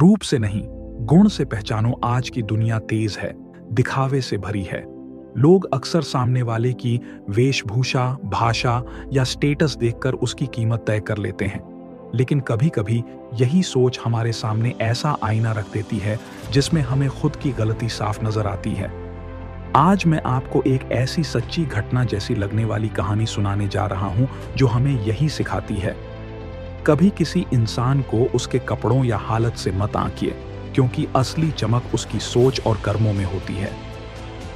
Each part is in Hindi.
रूप से नहीं, गुण से पहचानो। आज की दुनिया तेज है, दिखावे से भरी है। लोग अक्सर सामने वाले की वेशभूषा, भाषा या स्टेटस देखकर उसकी कीमत तय कर लेते हैं। लेकिन कभी-कभी यही सोच हमारे सामने ऐसा आईना रख देती है जिसमें हमें खुद की गलती साफ नजर आती है। आज मैं आपको एक ऐसी सच्ची घटना जैसी लगने वाली कहानी सुनाने जा रहा हूं जो हमें यही सिखाती है। कभी किसी इंसान को उसके कपड़ों या हालत से मत आंकिए, क्योंकि असली चमक उसकी सोच और कर्मों में होती है।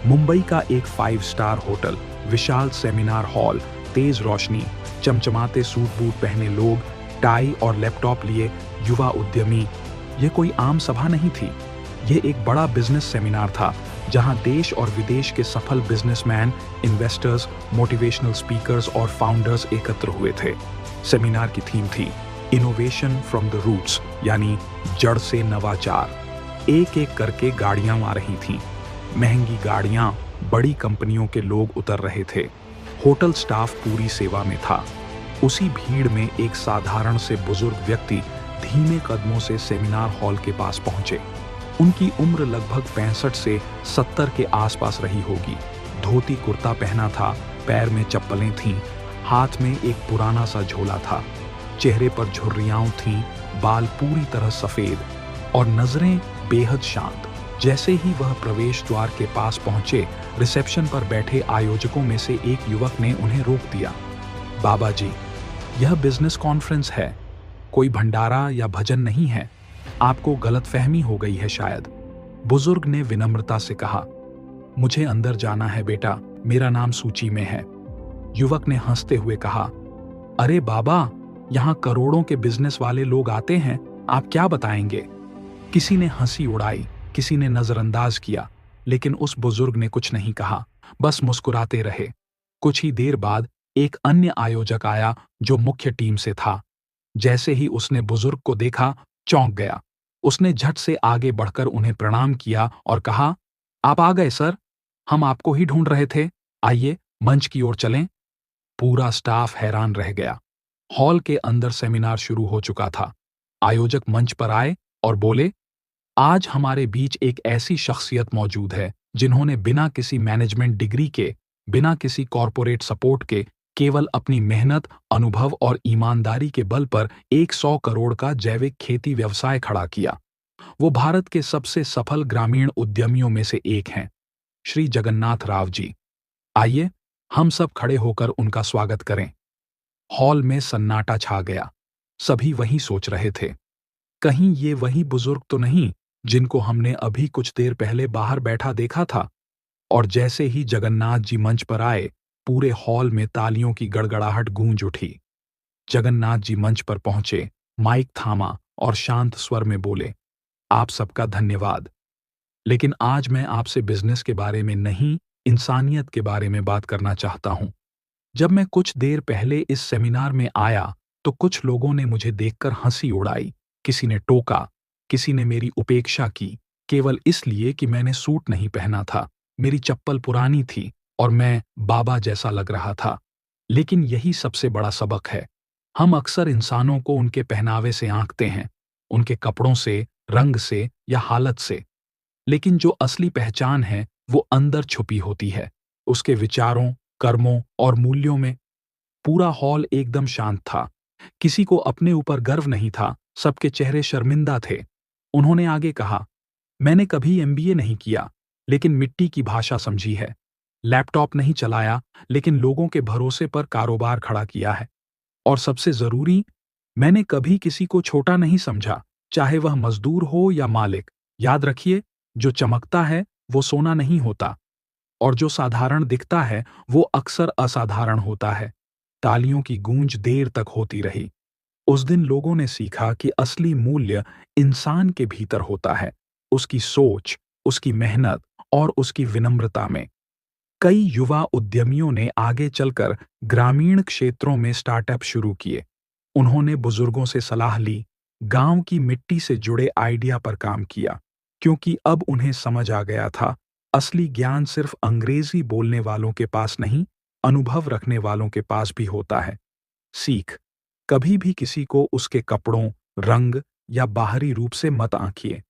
मुंबई का एक 5 स्टार होटल, विशाल सेमिनार हॉल, तेज रोशनी, चमचमाते सूट बूट पहने लोग, टाई और लैपटॉप लिए युवा उद्यमी। ये कोई आम सभा नहीं थी, ये एक बड़ा बिजनेस सेमिनार था जहां देश और विदेश के सफल बिजनेसमैन, इन्वेस्टर्स, मोटिवेशनल स्पीकर्स और फाउंडर्स एकत्र हुए थे। सेमिनार की थीम थी इनोवेशन फ्रॉम द रूट्स, यानी जड़ से नवाचार। एक एक करके गाड़ियां आ रही थीं, महंगी गाड़ियां, बड़ी कंपनियों के लोग उतर रहे थे। होटल स्टाफ पूरी सेवा में था। उसी भीड़ में एक साधारण से बुजुर्ग व्यक्ति धीमे कदमों से सेमिनार हॉल के पास पहुंचे। उनकी उम्र लगभग 65 से 70 के आसपास रही होगी। धोती कुर्ता पहना था, पैर में चप्पलें थीं, हाथ में एक पुराना सा झोला था। चेहरे पर झुर्रियां थीं, बाल पूरी तरह सफेद और नजरें बेहद शांत। जैसे ही वह प्रवेश द्वार के पास पहुंचे, रिसेप्शन पर बैठे आयोजकों में से एक युवक ने उन्हें रोक दिया। बाबा जी, यह बिजनेस कॉन्फ्रेंस है, कोई भंडारा या भजन नहीं है। आपको गलतफहमी हो गई है शायद। बुजुर्ग ने विनम्रता से कहा, मुझे अंदर जाना है बेटा, मेरा नाम सूची में है। युवक ने हंसते हुए कहा, अरे बाबा, यहाँ करोड़ों के बिजनेस वाले लोग आते हैं, आप क्या बताएंगे? किसी ने हंसी उड़ाई, किसी ने नजरअंदाज किया, लेकिन उस बुजुर्ग ने कुछ नहीं कहा, बस मुस्कुराते रहे। कुछ ही देर बाद एक अन्य आयोजक आया जो मुख्य टीम से था। जैसे ही उसने बुजुर्ग को देखा, चौंक गया। उसने झट से आगे बढ़कर उन्हें प्रणाम किया और कहा, आप आ गए सर, हम आपको ही ढूंढ रहे थे, आइए मंच की ओर चलें। पूरा स्टाफ हैरान रह गया। हॉल के अंदर सेमिनार शुरू हो चुका था। आयोजक मंच पर आए और बोले, आज हमारे बीच एक ऐसी शख्सियत मौजूद है जिन्होंने बिना किसी मैनेजमेंट डिग्री के, बिना किसी कॉरपोरेट सपोर्ट के, केवल अपनी मेहनत, अनुभव और ईमानदारी के बल पर 100 करोड़ का जैविक खेती व्यवसाय खड़ा किया। वो भारत के सबसे सफल ग्रामीण उद्यमियों में से एक हैं, श्री जगन्नाथ राव जी। आइए हम सब खड़े होकर उनका स्वागत करें। हॉल में सन्नाटा छा गया। सभी वही सोच रहे थे, कहीं ये वही बुजुर्ग तो नहीं जिनको हमने अभी कुछ देर पहले बाहर बैठा देखा था। और जैसे ही जगन्नाथ जी मंच पर आए, पूरे हॉल में तालियों की गड़गड़ाहट गूंज उठी। जगन्नाथ जी मंच पर पहुंचे, माइक थामा और शांत स्वर में बोले, आप सबका धन्यवाद, लेकिन आज मैं आपसे बिजनेस के बारे में नहीं, इंसानियत के बारे में बात करना चाहता हूं। जब मैं कुछ देर पहले इस सेमिनार में आया तो कुछ लोगों ने मुझे देखकर हंसी उड़ाई, किसी ने टोका, किसी ने मेरी उपेक्षा की, केवल इसलिए कि मैंने सूट नहीं पहना था, मेरी चप्पल पुरानी थी और मैं बाबा जैसा लग रहा था। लेकिन यही सबसे बड़ा सबक है। हम अक्सर इंसानों को उनके पहनावे से आंकते हैं, उनके कपड़ों से, रंग से या हालत से। लेकिन जो असली पहचान है वो अंदर छुपी होती है, उसके विचारों, कर्मों और मूल्यों में। पूरा हॉल एकदम शांत था। किसी को अपने ऊपर गर्व नहीं था, सबके चेहरे शर्मिंदा थे। उन्होंने आगे कहा, मैंने कभी एमबीए नहीं किया, लेकिन मिट्टी की भाषा समझी है। लैपटॉप नहीं चलाया, लेकिन लोगों के भरोसे पर कारोबार खड़ा किया है। और सबसे जरूरी, मैंने कभी किसी को छोटा नहीं समझा, चाहे वह मजदूर हो या मालिक। याद रखिए, जो चमकता है वो सोना नहीं होता, और जो साधारण दिखता है वो अक्सर असाधारण होता है। तालियों की गूंज देर तक होती रही। उस दिन लोगों ने सीखा कि असली मूल्य इंसान के भीतर होता है, उसकी सोच, उसकी मेहनत और उसकी विनम्रता में। कई युवा उद्यमियों ने आगे चलकर ग्रामीण क्षेत्रों में स्टार्टअप शुरू किए। उन्होंने बुजुर्गों से सलाह ली, गांव की मिट्टी से जुड़े आइडिया पर काम किया, क्योंकि अब उन्हें समझ आ गया था, असली ज्ञान सिर्फ अंग्रेजी बोलने वालों के पास नहीं, अनुभव रखने वालों के पास भी होता है। सीख, कभी भी किसी को उसके कपड़ों, रंग या बाहरी रूप से मत आंकिए।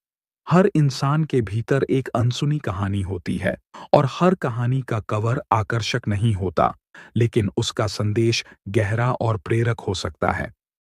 हर इंसान के भीतर एक अनसुनी कहानी होती है और हर कहानी का कवर आकर्षक नहीं होता, लेकिन उसका संदेश गहरा और प्रेरक हो सकता है।